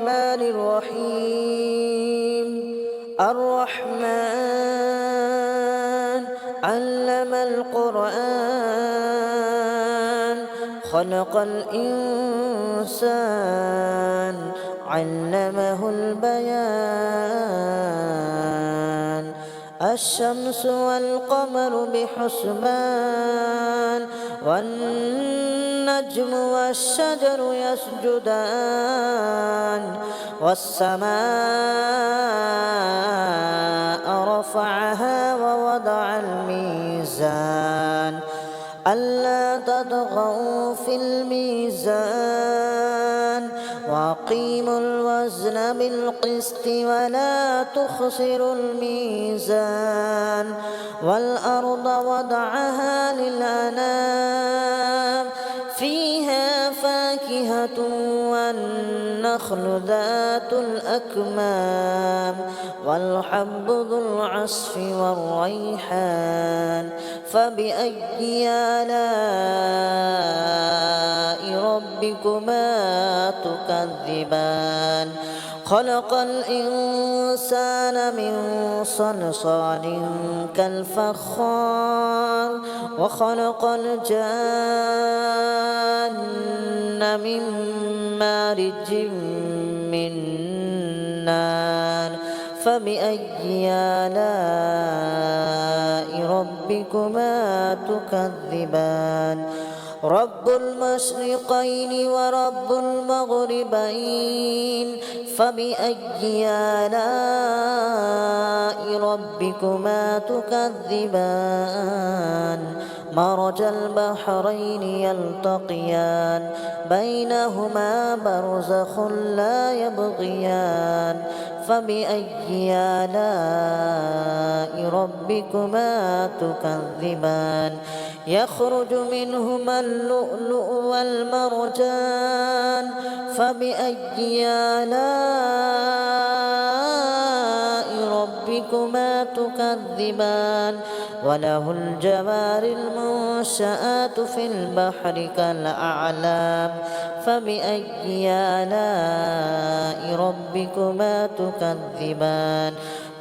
الرحمن الرحيم الرحمن علم القرآن خلق الإنسان علمه البيان الشمس والقمر بحسبان والنجم والشجر يسجدان والسماء رفعها ووضع الميزان ألا تطغوا في الميزان وأقيموا الوزن بالقسط ولا تخسروا الميزان والأرض وضعها للأنام فيها فاكهة والنخل ذات الأكمام والحب ذو العصف والريحان فبأي آلاء ربكما تكذبان خلق الإنسان من صلصال كالفخار وخلق الجان من مارج من نار فبأي آلاء ربكما تكذبان رب المشرقين ورب المغربين فبأي آلاء ربكما تكذبان مرج البحرين يلتقيان بينهما برزخ لا يبغيان فبأي آلاء ربكما تكذبان يخرج منهما اللؤلؤ والمرجان فبأي آلاء ربكما تكذبان وله الجوار المنشآت في البحر كالأعلام فبأي آلاء ربكما تكذبان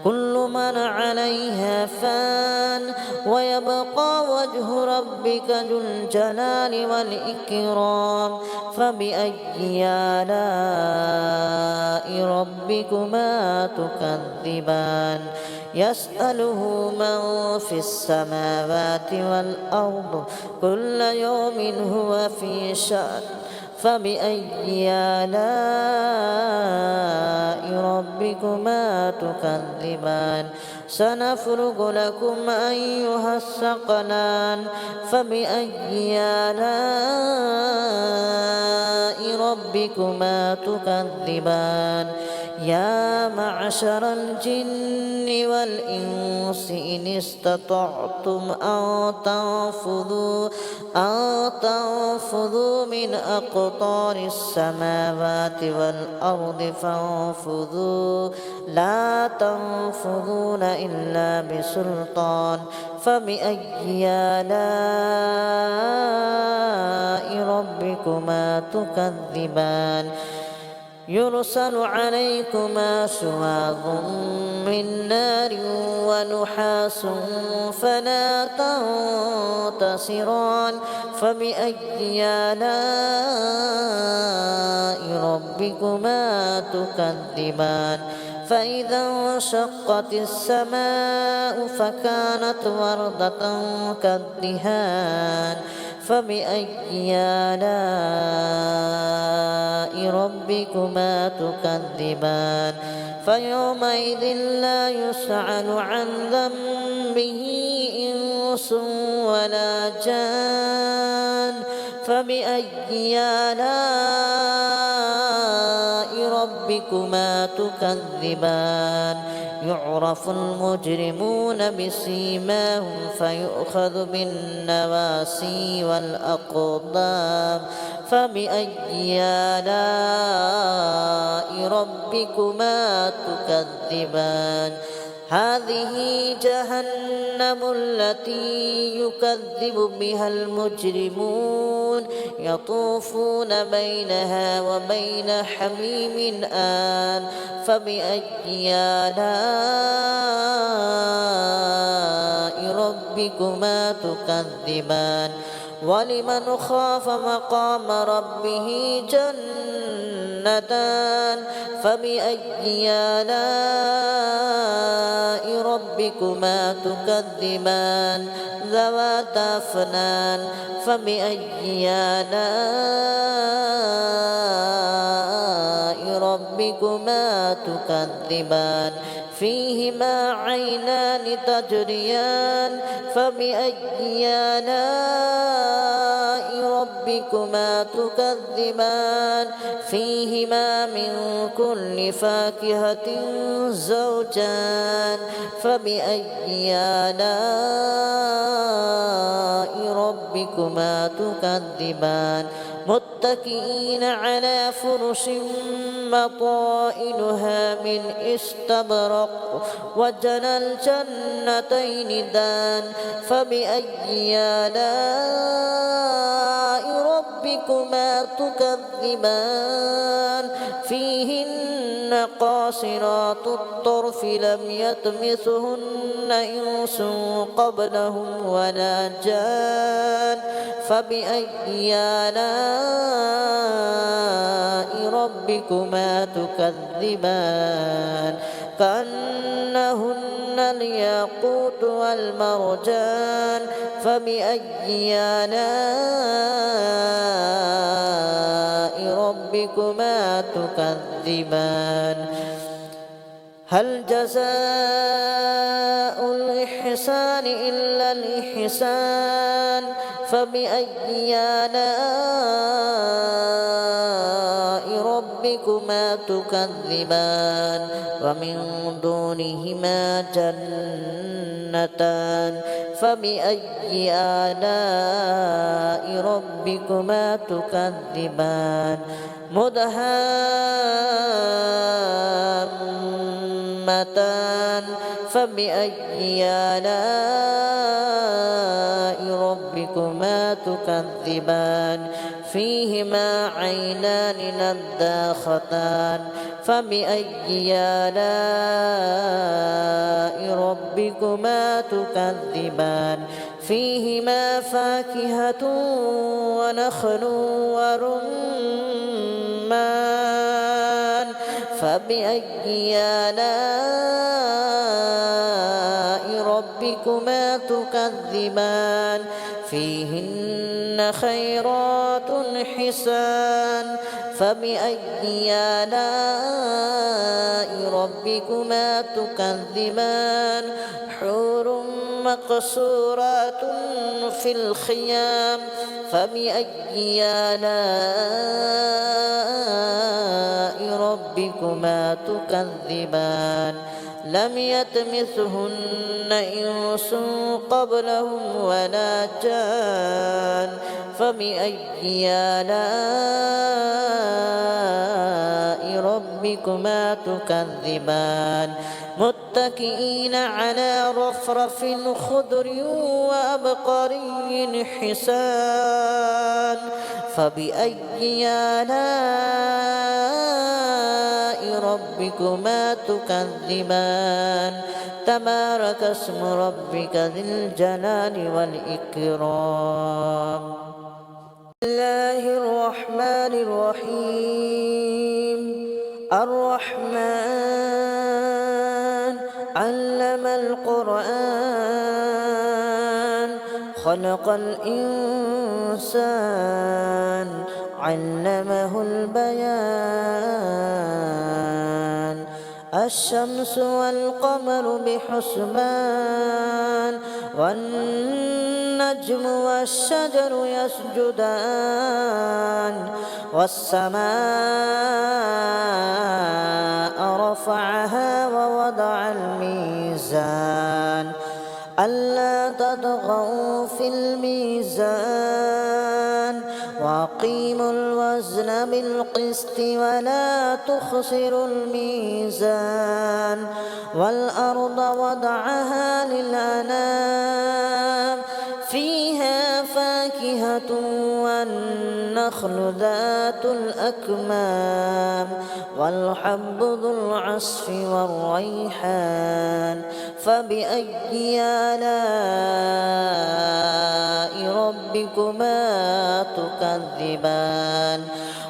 كل من عليها فان ويبقى وجه ربك ذو الجلال والإكرام فبأي آلاء ربكما تكذبان يسأله من في السماوات والأرض كل يوم هو في شأن فبأي آلاء ربكما تكذبان سنفرغ لكم أيها الثقلان فبأي آلاء ربكما تكذبان يا معشر الجن والإنس إن استطعتم أن تنفذوا من أقطار السماوات والأرض فانفذوا لا تنفذون إلا بسلطان فبأي آلاء ربكما تكذبان يرسل عليكما شواظ من نار ونحاس فلا تنتصران فبأي آلاء ربكما تكذبان فإذا انشقت السماء فكانت وردة كالدهان فبأي آلاء ربكما تكذبان فيومئذ لا يسأل عن ذنبه إنس ولا جان فبأي آلاء ربكما تكذبان يعرف المجرمون بسيماهم فيؤخذ بالنواسي والأقدام فبأي آلاء ربكما تكذبان هذه جهنم التي يكذب بها المجرمون يطوفون بينها وبين حميم آن فبأي آلاء ربكما تكذبان ولمن خاف مقام ربه جنتان فبأي آلاء ربكما تكذبان ذواتا أفنان فبأي آلاء ربكما تكذبان فيهما عينان تجريان فبأي آلاء ربكما تكذبان فيهما من كل فاكهة زوجان فبأي آلاء ربكما تكذبان متكئين على فرش مطائنها من استبرق وجنى الجنتين دان فبأي آلاء ربكما تكذبان فيهن قاصرات الطرف لم يطمثهن إنس قبلهم ولا جان فبأي آلاء ربكما تكذبان كأنهن الياقوت والمرجان فبأي آلاء ربكما تكذبان هل جزاء الإحسان إلا الإحسان فبأي آلاء ربكما تكذبان ومن دونهما جنتان فبأي آلاء ربكما تكذبان مدهامتان فبأي آلاء ربكما تكذبان فيهما عينان نضاختان فبأي آلاء ربكما تكذبان فيهما فاكهة ونخل ورمان فبأي آلاء ربكما تكذبان فيهن خيرات حسان فبأي آلاء ربكما تكذبان حور مقصورات في الخيام فبأي آلاء ربكما تكذبان لم يطمثهن إنس قبلهم ولا جان فبأي آلاء ربكما تكذبان متكئين على رفرف خضر وأبقري حسان فبأي آلاء ربكما تكذبان تبارك اسم ربك ذي الجلال والإكرام بسم الله الرحمن الرحيم الرحمن علم القرآن خلق الإنسان علمه البيان الشمس والقمر بحسبان والنجم والشجر يسجدان والسماء رفعها ووضع الميزان ألا تطغوا في الميزان وأقيموا الوزن بالقسط ولا تخسروا الميزان والأرض وضعها للأنام فيها فاكهة والنخل ذات الأكمام والحب ذو العصف والريحان فبأي آلاء ربكما تكذبان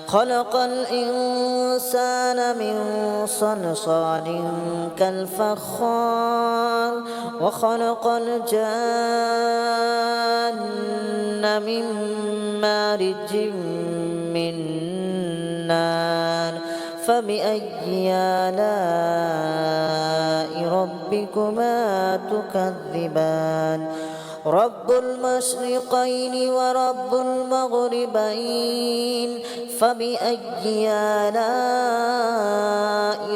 خلق الإنسان من صلصال كالفخار وخلق الجان من مارج من نار فبأي آلاء ربكما تكذبان رب المشرقين ورب المغربين فبأي آلاء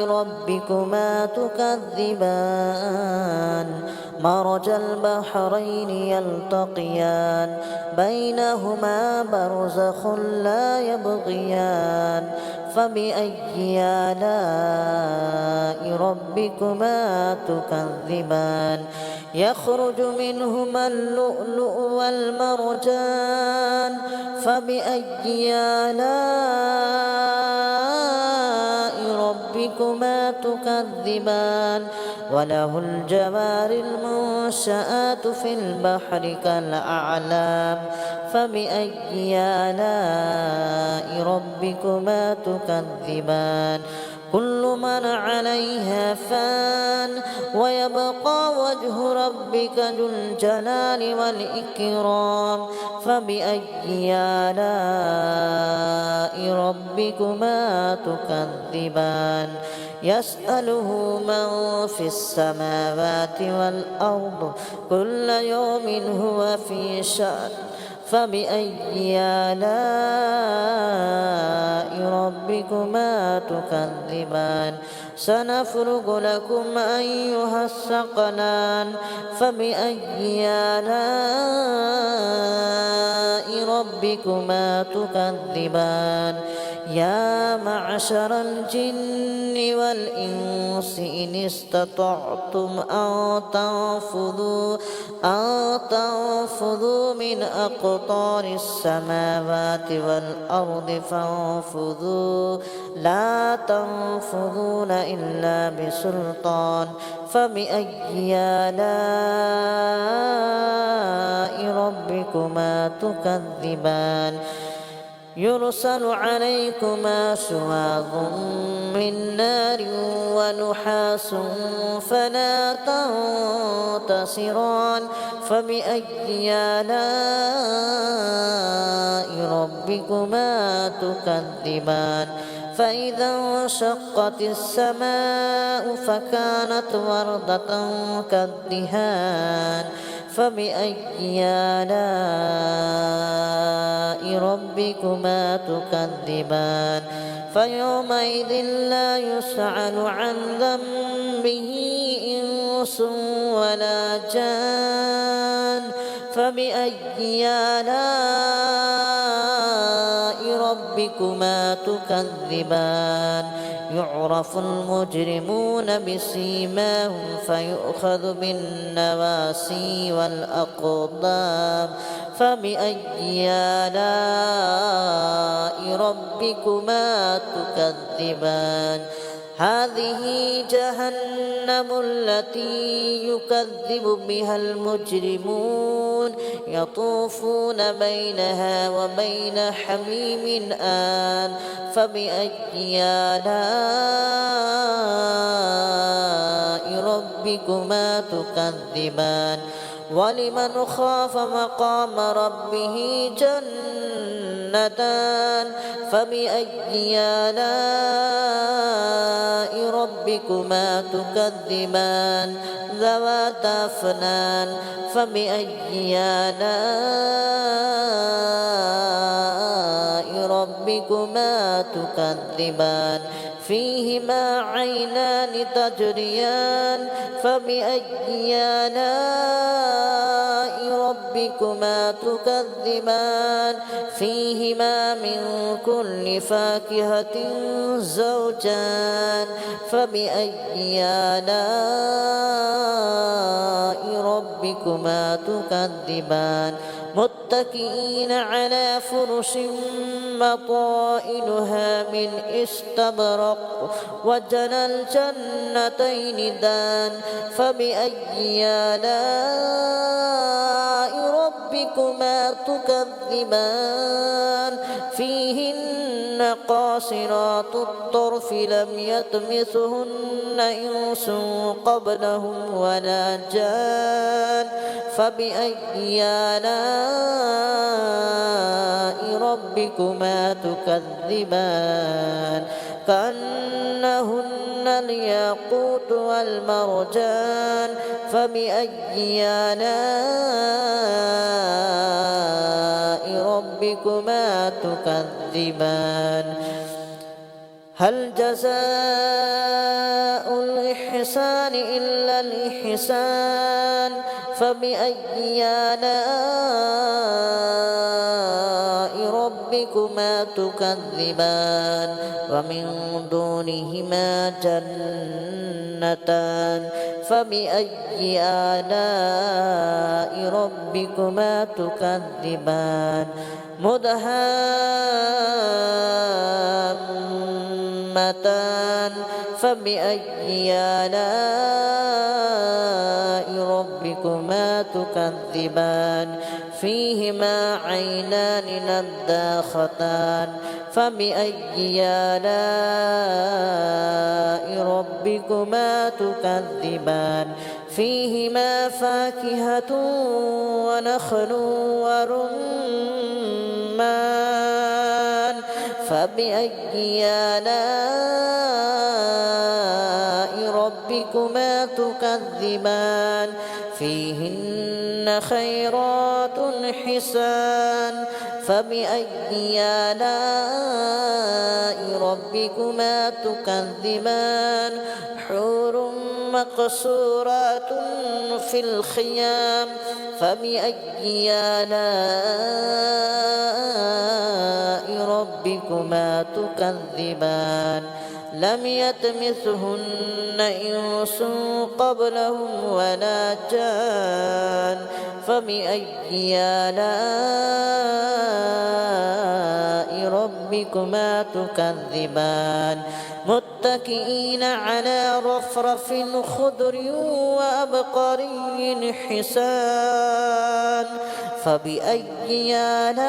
ربكما تكذبان مرج البحرين يلتقيان بينهما برزخ لا يبغيان فبأي آلاء ربكما تكذبان يخرج منهما اللؤلؤ والمرجان فبأي آلاء ربكما تكذبان وله الجوار المنشآت في البحر كالأعلام فبأي آلاء ربكما تكذبان كل من عليها فان ويبقى وجه ربك ذو الجلال والإكرام فبأي آلاء ربكما تكذبان يسأله من في السماوات والأرض كل يوم هو في شأن فبأي آلاء ربكما تكذبان سنفرغ لكم أيها الثقلان فبأي آلاء ربكما تكذبان يا معشر الجن والإنس إن استطعتم أن تنفذوا من أقطار السماوات والأرض فانفذوا لا تنفذون إلا بسلطان فبأي آلاء ربكما تكذبان يرسل عليكما شواظ من نار ونحاس فلا تنتصران فبأي آلاء ربكما تكذبان فإذا انشقت السماء فكانت وردة كالدهان فبأي آلاء ربكما تكذبان فيومئذ لا يسأل عن ذنبه إنس ولا جان فبأي آلاء ربكما تكذبان يعرف المجرمون بسيماهم فيؤخذ بالنواسي والأقدام فبأي آلاء ربكما تكذبان هذه جهنم التي يكذب بها المجرمون يطوفون بينها وبين حميم آن فبأي آلاء ربكما تكذبان ولمن خاف مقام ربه جنتان فبأي آلاء ربكما تكذبان ذواتا أفنان فبأي آلاء ربكما تكذبان فيهما عينان تجريان فبأي آلاء ربكما تكذبان فيهما من كل فاكهة زوجان فبأي آلاء ربكما تكذبان متكئين على فرش مطائنها من استبرق وجنى الجنتين دان فبأي آلاء ربكما تكذبان فيهن قاصرات الطرف لم يطمثهن إنس قبلهم ولا جان فبأي آلاء ربكما تكذبان كأنهن الياقوت والمرجان فبأي آلاء ربكما تكذبان هل جزاء الإحسان إلا الإحسان فبأي آلاء ربكما تكذبان ومن دونهما جنتان فبأي آلاء ربكما تكذبان مدهامتان فبأي آلاء ربكما تكذبان فيهما عينان نضاختان فبأي آلاء ربكما تكذبان فيهما فاكهة ونخل ورمان فبأي آلاء ربكما تكذبان فيهن خيرات حسان فبأي آلاء ربكما تكذبان حور مقصورات في الخيام فبأي آلاء ربكما تكذبان لم يطمثهن إنس قبلهم ولا جان فبأي آلاء ربكما تكذبان متكئين على رفرف خضر وأبقري حسان فبأي آلاء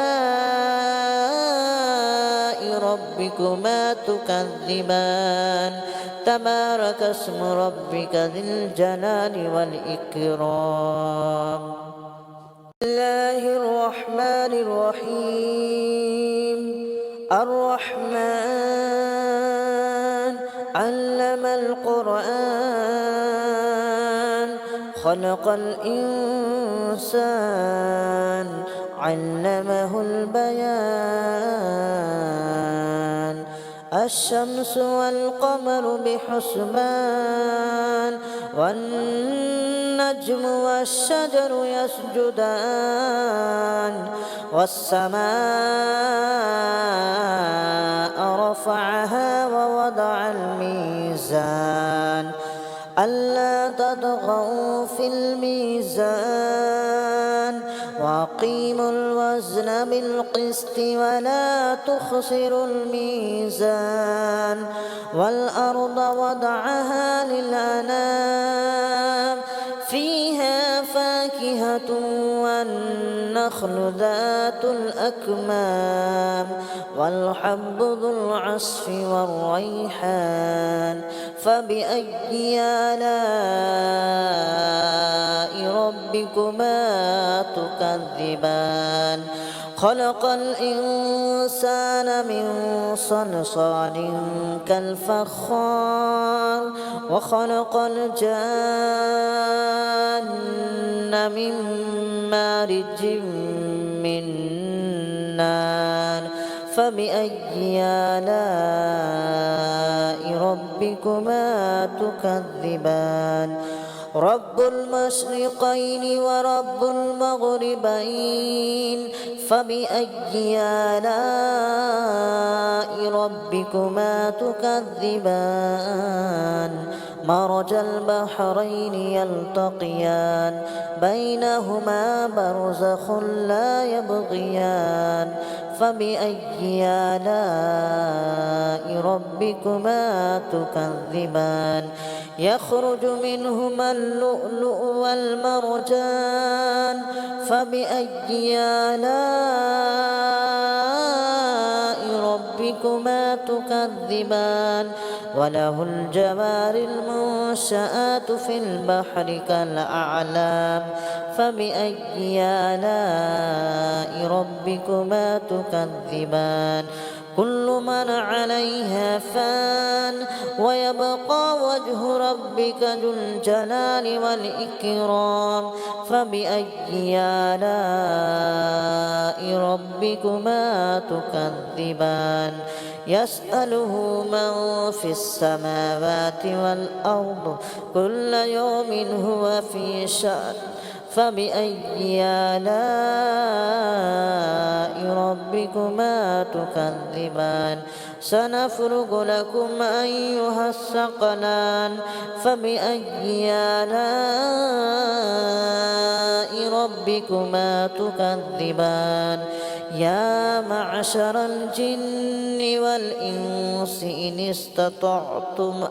ربكما تكذبان تبارك اسم ربك ذي الجلال والإكرام بسم الله الرحمن الرحيم الرحمن علم القرآن خلق الإنسان علمه البيان الشمس والقمر بحسبان والنجم والشجر يسجدان والسماء رفعها ووضع الميزان ألا تطغوا في الميزان وأقيموا الوزن بالقسط ولا تخسروا الميزان والأرض وضعها للأنام فيها فاكهة والنخل ذات الأكمام والحب ذو العصف والريحان فبأي آلاء ربكما تكذبان خلق الإنسان من صلصال كالفخار وخلق الجان من مارج من نار فبأي آلاء ربكما تكذبان رب المشرقين ورب المغربين فبأي آلاء ربكما تكذبان مرج البحرين يلتقيان بينهما برزخ لا يبغيان فبأي آلاء ربكما تكذبان يخرج منهما اللؤلؤ والمرجان فبأي آلاء ربكما تكذبان وله الجوار المنشآت في البحر كالأعلام فبأي آلاء ربكما تكذبان كل من عليها فان ويبقى وجه ربك ذو الجلال والإكرام فبأي آلاء ربكما تكذبان يسأله من في السماوات والأرض كل يوم هو في شأن فبأي آلاء ربكما تكذبان سنفرغ لكم أيها الثقلان فبأي آلاء ربكما تكذبان يا معشر الجن والإنس إن استطعتم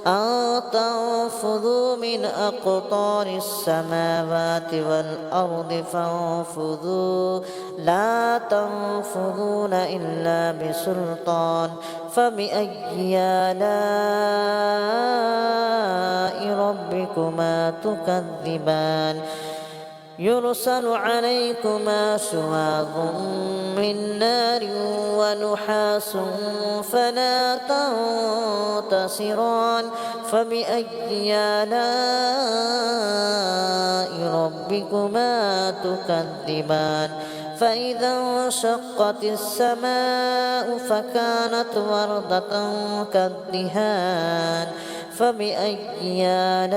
أن تنفذوا من أقطار السماوات والأرض فانفذوا لا تنفذون إلا بسلطان فبأي آلاء ربكما تكذبان يرسل عليكما شواظ من نار ونحاس فلا تنتصران فبأي آلاء ربكما تكذبان فإذا انشقت السماء فكانت وردة كالدهان فبأي آلاء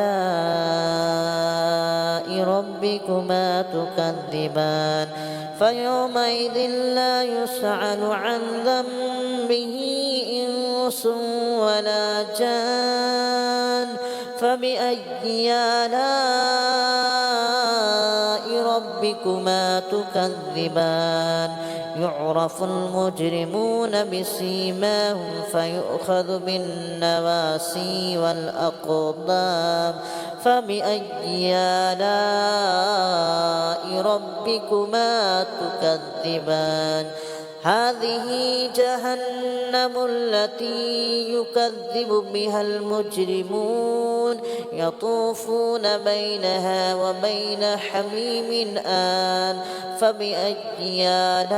ربكما تكذبان فيومئذ لا يسأل عن ذنبه إنس ولا جان فبأي آلاء ربكما تكذبان يعرف المجرمون بسيماهم فيؤخذ بالنواسي والأقدام فبأي آلاء ربكما تكذبان هذه جهنم التي يكذب بها المجرمون يطوفون بينها وبين حميم آن فبأي آلاء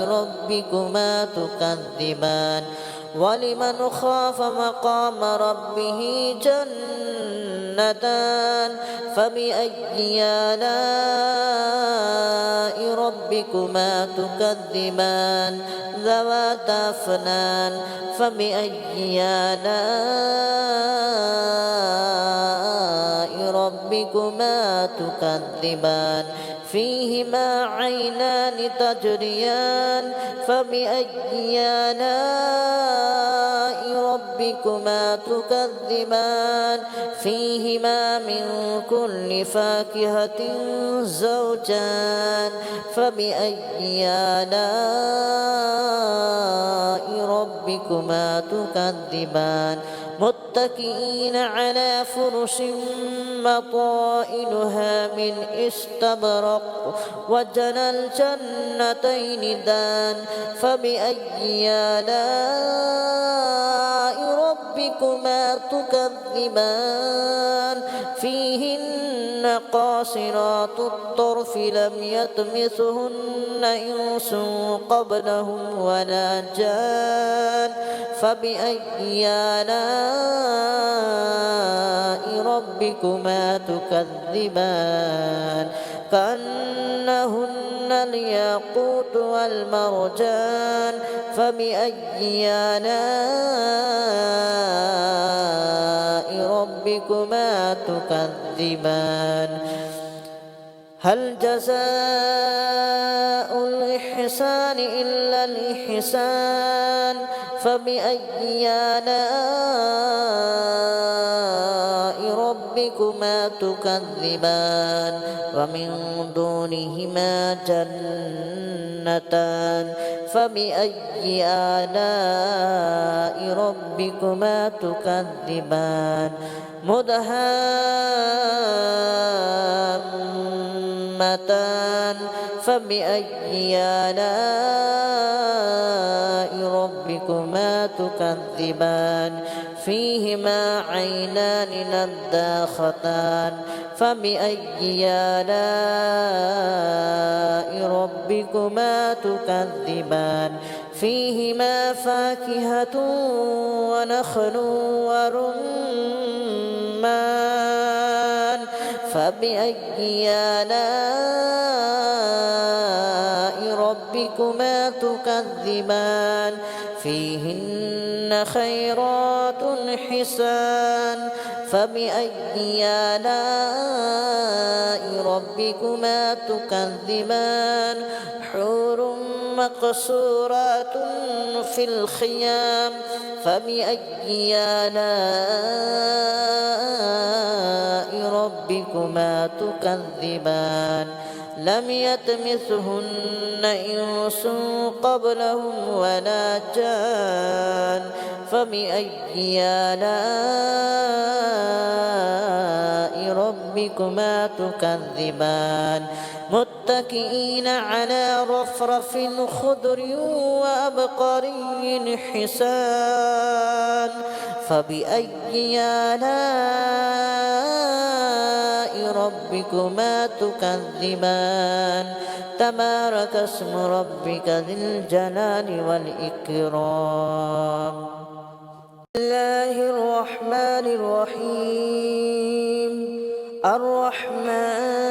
ربكما تكذبان ولمن خاف مقام ربه جنتان فبأي آلاء ربكما تكذبان ذواتا أفنان فبأي آلاء ربكما تكذبان فيهما عينان تجريان فبأي آلاء ربكما تكذبان فيهما من كل فاكهة زوجان فبأي آلاء ربكما تكذبان متكئين على فرش مطائنها من استبرق وجنى الجنتين دان فبأي آلاء ربكما تكذبان فيهن قاصرات الطرف لم يطمثهن إنس قبلهم ولا جان فبأي آلاء ربكما تكذبان كأنهن الياقوت والمرجان فبأي آلاء ربكما تكذبان هل جزاء الإحسان إلا الإحسان فبأي آلاء ربكما تكذبان ومن دونهما جنتان فبأي آلاء ربكما تكذبان مدهامتان فبأي آلاء ربكما تكذبان فيهما عينان نضاختان فبأي آلاء ربكما تكذبان فيهما فاكهة ونخل ورمان فبأي آلاء ربكما تكذبان فيهن خيرات حسان فبأي آلاء ربكما تكذبان حور مقصورات في الخيام فبأي آلاء ربكما تكذبان لم يطمثهن إنس قبلهم ولا جان فبأي آلاء ربكما تكذبان متكئين على رفرف خضر وأبقري حسان فبأي آلاء ربكما تكذبان تبارك اسم ربك ذي الجلال والإكرام بسم الله الرحمن الرحيم الرحمن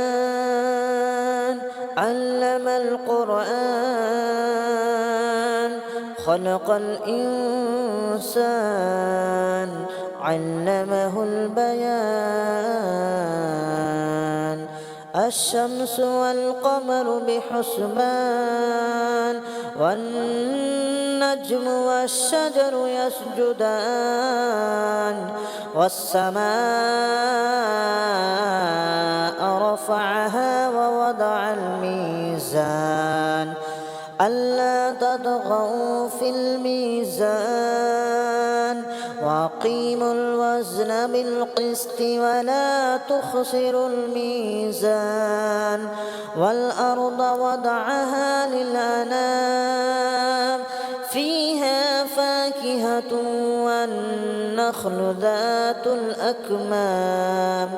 علم القرآن خلق الإنسان علمه البيان الشمس والقمر بحسبان والنجم والشجر يسجدان والسماء رفعها ووضع الميزان ألا تطغوا في الميزان وأقيموا الوزن بالقسط ولا تخسروا الميزان والأرض وضعها للأنام فيها فاكهة والنخل ذات الأكمام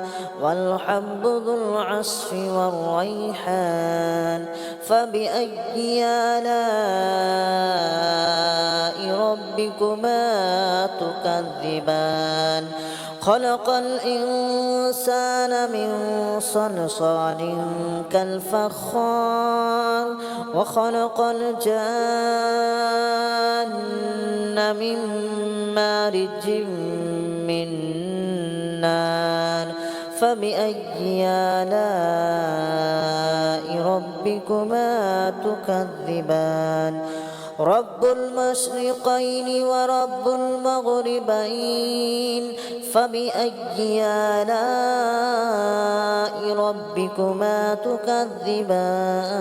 والحب ذو العصف والريحان فبأي آلاء ربكما تكذبان خلق الإنسان من صلصال كالفخار وخلق الجان من مارج من نار فبأي آلاء ربكما تكذبان رب المشرقين ورب المغربين فبأي آلاء ربكما تكذبان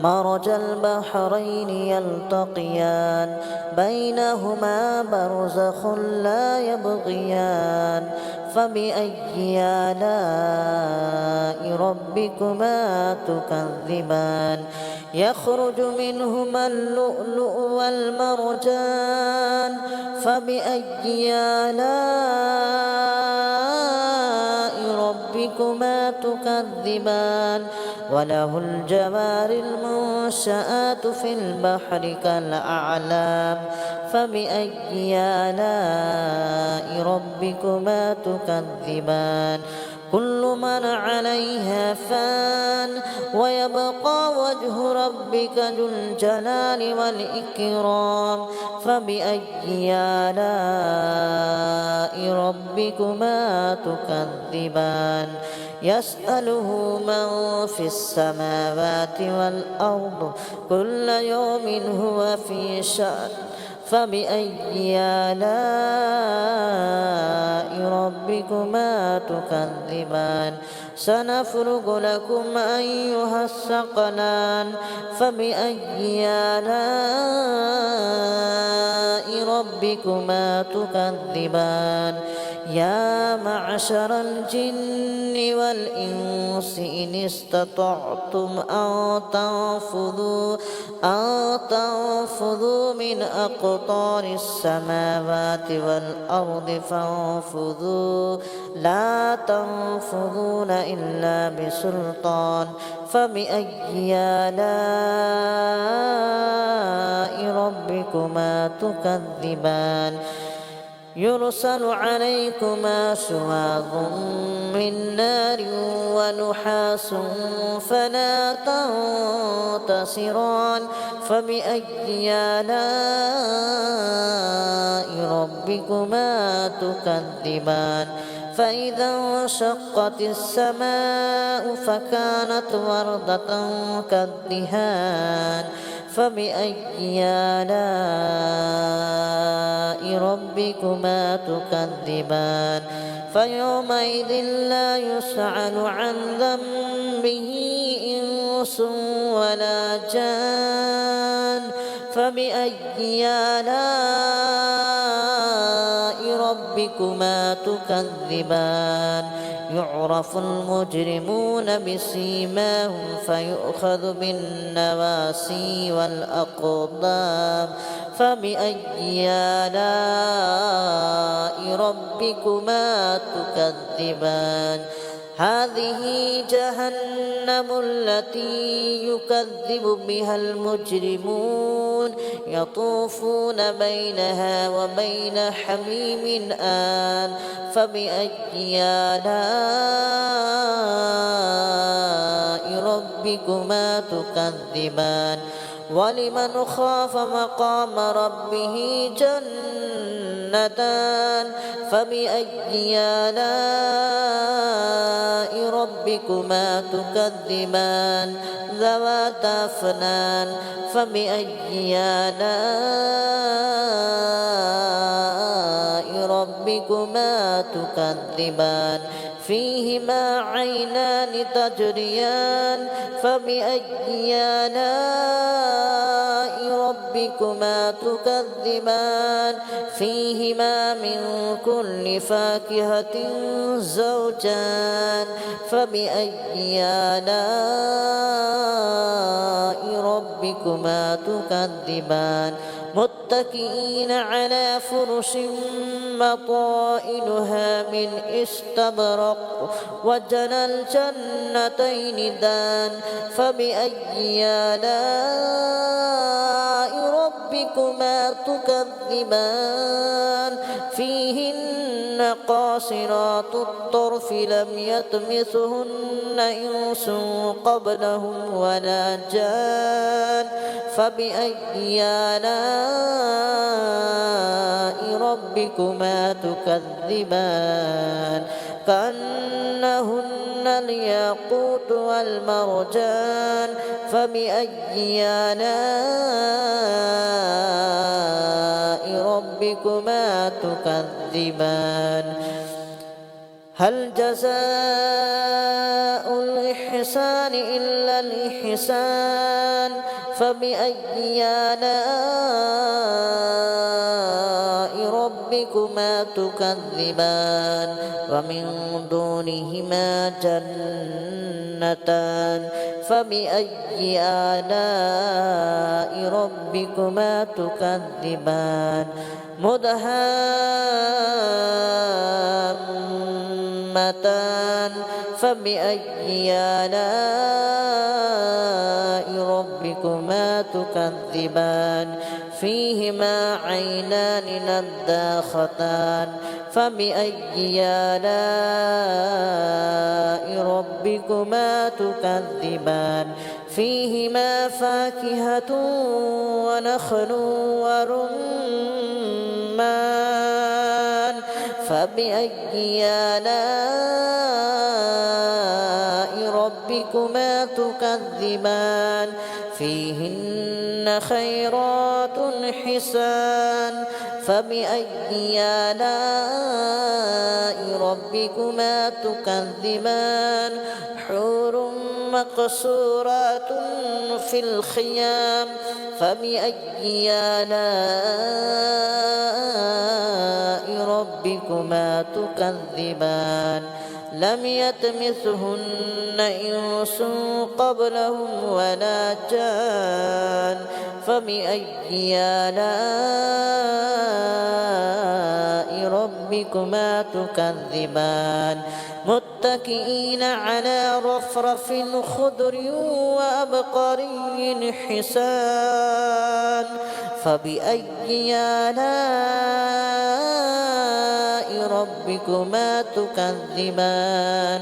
مرج البحرين يلتقيان بينهما برزخ لا يبغيان فبأي آلاء ربكما تكذبان يخرج منهما اللؤلؤ والمرجان فبأي آلاء ربكما تكذبان وله الجوار المنشآت في البحر كالأعلام فبأي آلاء ربكما تكذبان كل من عليها فان ويبقى وجه ربك ذو الجلال والإكرام فبأي آلاء ربكما تكذبان يسأله من في السماوات والأرض كل يوم هو في شأن فبأي آلاء ربكما تكذبان سنفرغ لكم أيها الثقلان فبأي آلاء ربكما تكذبان يا معشر الجن والإنس إن استطعتم أن تنفذوا من أقطار السماوات والأرض فانفذوا لا تنفذون إلا بسلطان فبأي آلاء ربكما تكذبان يرسل عليكما شواظ من نار ونحاس فلا تنتصران فبأي آلاء ربكما تكذبان فإذا انشقت السماء فكانت وردة كالدهان فبأي آلاء ربكما تكذبان فيومئذ لا يسأل عن ذنبه إنس ولا جان فبأي آلاء ربكما تكذبان يعرف المجرمون بسيماهم فيؤخذ بالنواسي والأقدام فبأي آلاء ربكما تكذبان هذه جهنم التي يكذب بها المجرمون يطوفون بينها وبين حميم آن فبأي آلاء ربكما تكذبان ولمن خاف مقام ربه جنتان فبأي آلاء ربكما تكذبان ذواتا أفنان فبأي آلاء ربكما تكذبان فيهما عينان تجريان فبأي آلاء ربكما تكذبان فيهما من كل فاكهة زوجان فبأي آلاء ربكما تكذبان متكئين على فرش مطائنها من استبرق وجنى الجنتين دان فبأي آلاء ربكما تكذبان فيهن قاصرات الطرف لم يطمثهن إنس قبلهم ولا جان فبأي آلاء ربكما تكذبان كأنهن الياقوت والمرجان فبأي آلاء ربكما تكذبان هل جزاء الإحسان إلا الإحسان فبأي آلاء ربكما تكذبان ومن دونهما جنتان فبأي آلاء ربكما تكذبان مدهامتان فبأي آلاء ربكما ربكما تكذبان فيهما عينان نضاختان فبأي آلاء ربكما تكذبان فيهما فاكهة ونخل ورمان فبأي آلاء ربكما تكذبان فيهن خيرات حسان فبأي آلاء ربكما تكذبان حور مقصورات في الخيام فبأي آلاء ربكما تكذبان لم يطمثهن إنس قبلهم ولا جان فبأي آلاء ربكما تكذبان متكئين على رفرف خضر وأبقري حسان فبأي آلاء ربكما تكذبان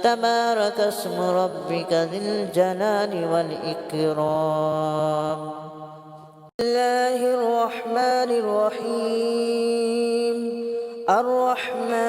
تبارك اسم ربك ذي الجلال والإكرام بسم الله الرحمن الرحيم الرحمن